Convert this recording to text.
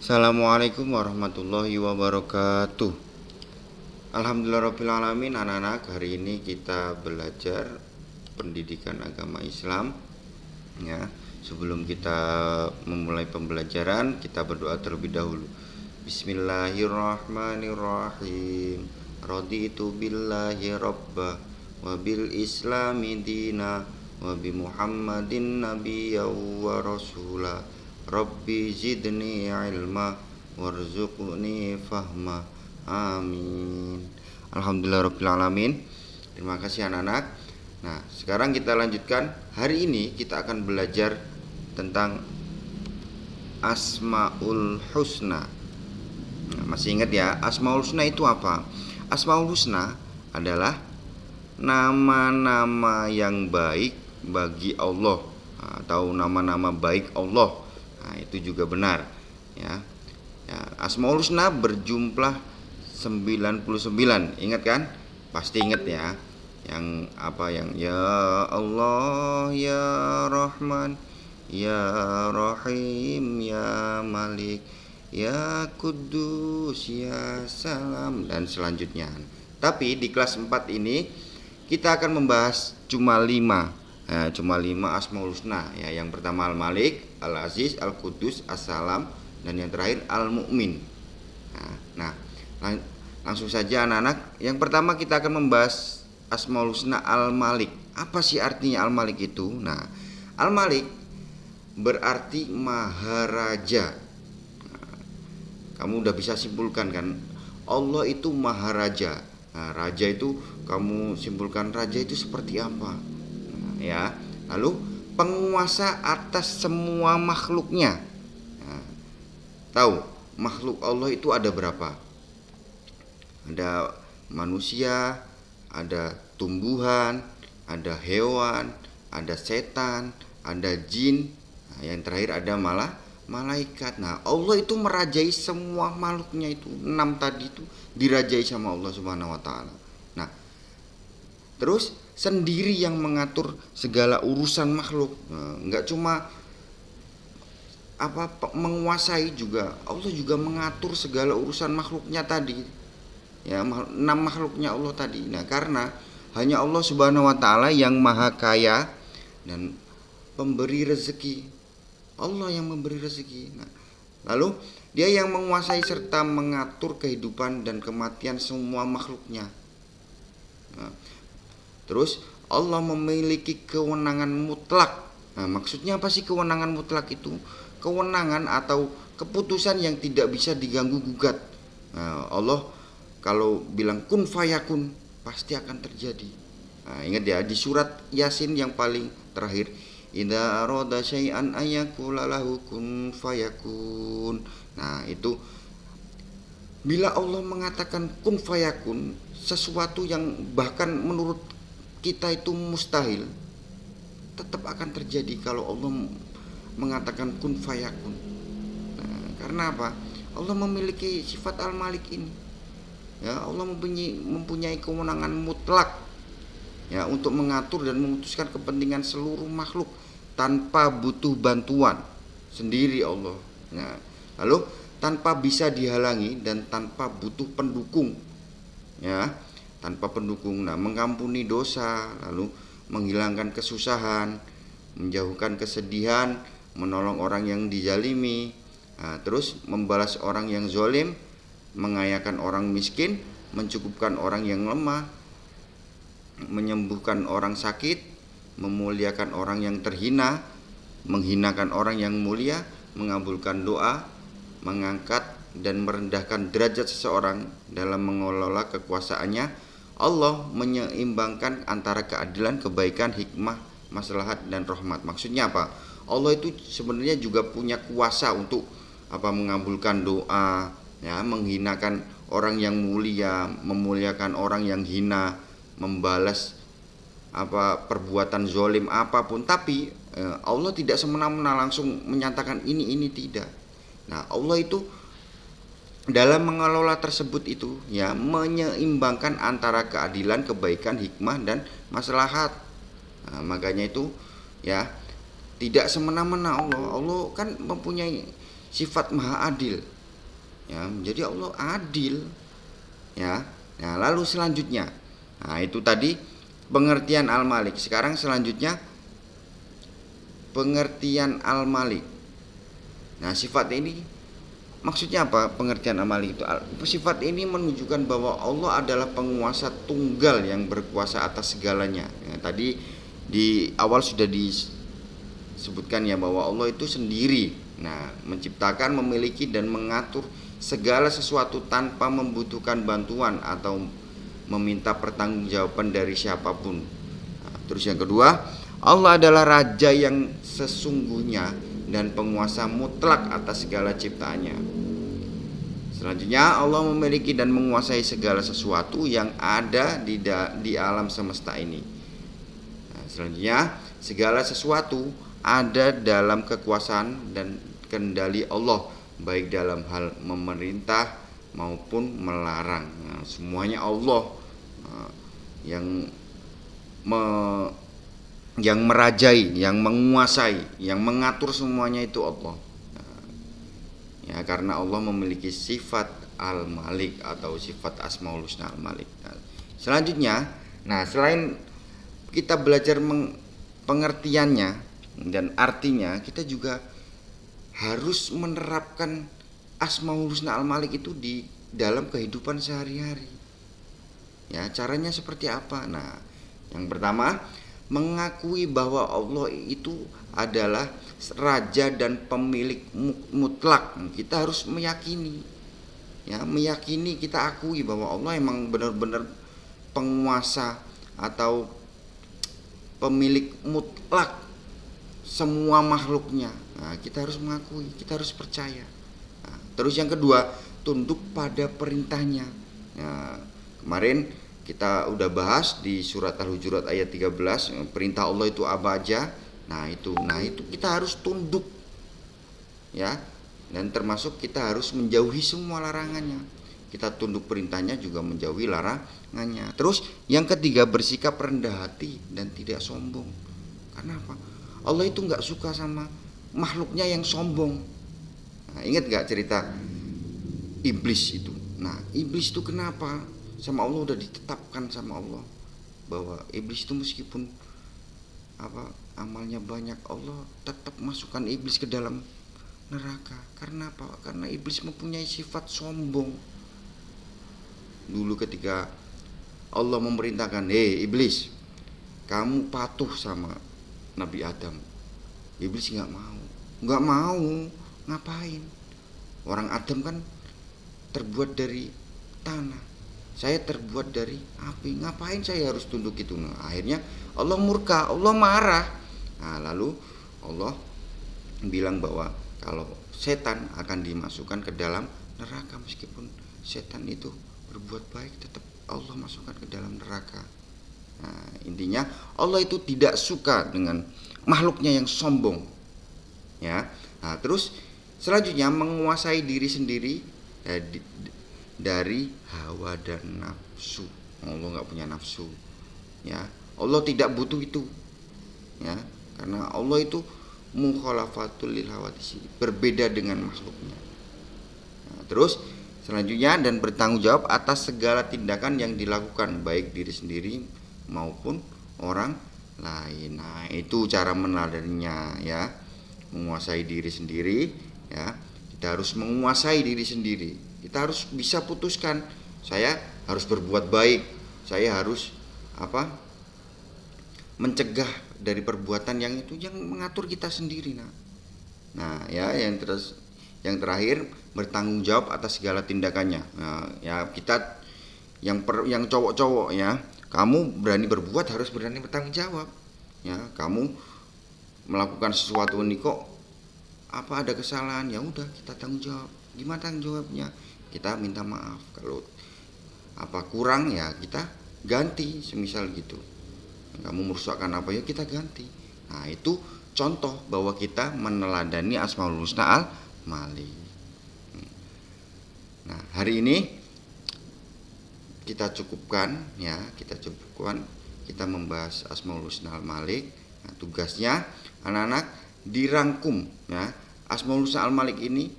Assalamualaikum warahmatullahi wabarakatuh. Alhamdulillahirrabbilalamin. Anak-anak, hari ini kita belajar pendidikan agama Islam ya. Sebelum kita memulai pembelajaran, kita berdoa terlebih dahulu. Bismillahirrahmanirrahim. Raditu billahi rabba wa bil islami dina wa bi Muhammadin nabiyya wa rasula. Rabbi zidni ilma warzuqni fahma. Amin. Alhamdulillahirrabbilalamin. Terima kasih anak-anak. Nah, sekarang kita lanjutkan. Hari ini kita akan belajar tentang Asmaul Husna. Nah, masih ingat ya, Asmaul Husna itu apa? Asmaul Husna adalah nama-nama yang baik bagi Allah, atau nama-nama baik Allah. Nah, itu juga benar ya. Asmaul Husna berjumlah 99. Ingat kan? Pasti ingat ya. Yang apa, yang ya Allah, ya Rahman, ya Rahim, ya Malik, ya Kudus, ya Salam, dan selanjutnya. Tapi di kelas 4 ini kita akan membahas cuma 5 Asmaul Husna ya. Yang pertama Al-Malik, Al-Aziz, Al-Qudus, As-Salam, dan yang terakhir Al-Mu'min. Nah, langsung saja anak-anak. Yang pertama kita akan membahas Asmaul Husna Al-Malik. Apa sih artinya Al-Malik itu? Nah, Al-Malik berarti maharaja. Kamu udah bisa simpulkan kan? Allah itu maharaja. Nah, raja itu kamu simpulkan, raja itu seperti apa? Ya, lalu penguasa atas semua makhluknya. Nah, tahu makhluk Allah itu ada berapa? Ada manusia, ada tumbuhan, ada hewan, ada setan, ada jin. Nah, yang terakhir ada malaikat. Nah, Allah itu merajai semua makhluknya itu. 6 tadi itu dirajai sama Allah Subhanahu wa taala. Nah, terus sendiri yang mengatur segala urusan makhluk. Enggak cuma menguasai, juga Allah juga mengatur segala urusan makhluknya tadi. Ya, 6 makhluknya Allah tadi. Nah, karena hanya Allah Subhanahu wa taala yang maha kaya dan pemberi rezeki. Allah yang memberi rezeki. Nah, lalu Dia yang menguasai serta mengatur kehidupan dan kematian semua makhluknya. Nah, terus Allah memiliki kewenangan mutlak. Nah, maksudnya apa sih kewenangan mutlak itu? Kewenangan atau keputusan yang tidak bisa diganggu gugat. Nah, Allah kalau bilang kun fayakun, pasti akan terjadi. Nah, ingat ya, di surat Yasin yang paling terakhir, idza arada syai'an ayyakula lahu kun fayakun. Nah, itu bila Allah mengatakan kun fayakun, sesuatu yang bahkan menurut kita itu mustahil, tetap akan terjadi kalau Allah mengatakan kun fayakun. Nah, karena apa? Allah memiliki sifat Al-Malik ini. Ya, Allah mempunyai kewenangan mutlak ya untuk mengatur dan memutuskan kepentingan seluruh makhluk tanpa butuh bantuan sendiri Allah. Nah, lalu tanpa bisa dihalangi dan tanpa butuh pendukung. Ya, tanpa pendukung. Nah, mengampuni dosa, lalu menghilangkan kesusahan, menjauhkan kesedihan, menolong orang yang dizalimi, terus membalas orang yang zalim, mengayakan orang miskin, mencukupkan orang yang lemah, menyembuhkan orang sakit, memuliakan orang yang terhina, menghinakan orang yang mulia, mengabulkan doa, mengangkat dan merendahkan derajat seseorang dalam mengelola kekuasaannya. Allah menyeimbangkan antara keadilan, kebaikan, hikmah, maslahat, dan rahmat. Maksudnya apa? Allah itu sebenarnya juga punya kuasa untuk mengabulkan doa, ya, menghinakan orang yang mulia, memuliakan orang yang hina, membalas perbuatan zalim apapun. Tapi Allah tidak semena-mena langsung menyatakan ini tidak. Nah, Allah itu dalam mengelola tersebut itu ya menyeimbangkan antara keadilan, kebaikan, hikmah, dan maslahat. Nah, makanya itu ya tidak semena-mena Allah. Allah kan mempunyai sifat maha adil. Ya, menjadi Allah adil. Ya. Nah, lalu selanjutnya, nah itu tadi pengertian Al-Malik. Sekarang selanjutnya pengertian Al-Malik. Nah, sifat ini maksudnya apa pengertian Al-Malik itu? Sifat ini menunjukkan bahwa Allah adalah penguasa tunggal yang berkuasa atas segalanya. Ya, tadi di awal sudah disebutkan ya bahwa Allah itu sendiri. Nah, menciptakan, memiliki dan mengatur segala sesuatu tanpa membutuhkan bantuan atau meminta pertanggungjawaban dari siapapun. Nah, terus yang kedua, Allah adalah raja yang sesungguhnya dan penguasa mutlak atas segala ciptaannya. Selanjutnya, Allah memiliki dan menguasai segala sesuatu yang ada di alam semesta ini. Nah, selanjutnya, segala sesuatu ada dalam kekuasaan dan kendali Allah, baik dalam hal memerintah maupun melarang. Nah, semuanya Allah yang merajai, yang menguasai, yang mengatur semuanya itu Allah. Ya, karena Allah memiliki sifat Al-Malik atau sifat Asmaul Husna Al-Malik. Nah, selanjutnya, selain kita belajar pengertiannya dan artinya, kita juga harus menerapkan Asmaul Husna Al-Malik itu di dalam kehidupan sehari-hari. Ya, caranya seperti apa? Nah, yang pertama, mengakui bahwa Allah itu adalah raja dan pemilik mutlak. Kita harus meyakini, ya, meyakini, kita akui bahwa Allah emang benar-benar penguasa atau pemilik mutlak semua makhluknya. Nah, kita harus mengakui, kita harus percaya. Nah, terus yang kedua, tunduk pada perintahnya. Nah, kemarin kita udah bahas di surat Al-Hujurat ayat 13, perintah Allah itu apa aja. Nah itu kita harus tunduk, ya, dan termasuk kita harus menjauhi semua larangannya. Kita tunduk perintahnya juga menjauhi larangannya. Terus yang ketiga, bersikap rendah hati dan tidak sombong. Karena apa? Allah itu nggak suka sama makhluknya yang sombong. Nah, ingat nggak cerita iblis itu? Nah, iblis itu kenapa sama Allah udah ditetapkan sama Allah bahwa iblis itu meskipun amalnya banyak, Allah tetap masukkan iblis ke dalam neraka. Karena apa? Karena iblis mempunyai sifat sombong. Dulu ketika Allah memerintahkan, iblis, kamu patuh sama Nabi Adam. Iblis nggak mau. Ngapain? Orang Adam kan terbuat dari tanah, saya terbuat dari api, ngapain saya harus tunduk itu? Nah, akhirnya Allah murka, Allah marah. Nah, lalu Allah bilang bahwa kalau setan akan dimasukkan ke dalam neraka, meskipun setan itu berbuat baik, tetap Allah masukkan ke dalam neraka. Nah, intinya Allah itu tidak suka dengan makhluknya yang sombong, ya. Nah, terus selanjutnya menguasai diri sendiri dari hawa dan nafsu. Allah nggak punya nafsu, ya. Allah tidak butuh itu, ya, karena Allah itu mukhalafatul lil hawadisi, berbeda dengan makhluknya. Nah, terus selanjutnya, dan bertanggung jawab atas segala tindakan yang dilakukan, baik diri sendiri maupun orang lain. Nah, itu cara meneladaninya, ya. Menguasai diri sendiri, ya. Kita harus menguasai diri sendiri. Kita harus bisa putuskan, saya harus berbuat baik, saya harus mencegah dari perbuatan yang itu, yang mengatur kita sendiri. Nah, ya, yang terakhir bertanggung jawab atas segala tindakannya. Nah, ya, kita yang cowok-cowok, ya, kamu berani berbuat harus berani bertanggung jawab. Ya, kamu melakukan sesuatu ini kok ada kesalahan, ya udah kita tanggung jawab. Gimana tanggung jawabnya? Kita minta maaf. Kalau kurang, ya kita ganti, semisal gitu. Kamu merusakkan ya kita ganti. Nah, itu contoh bahwa kita meneladani Asmaul Husna Al-Malik. Nah, hari ini kita cukupkan, ya, kita membahas Asmaul Husna Al-Malik. Nah, tugasnya anak-anak dirangkum, ya. Asmaul Husna Al-Malik ini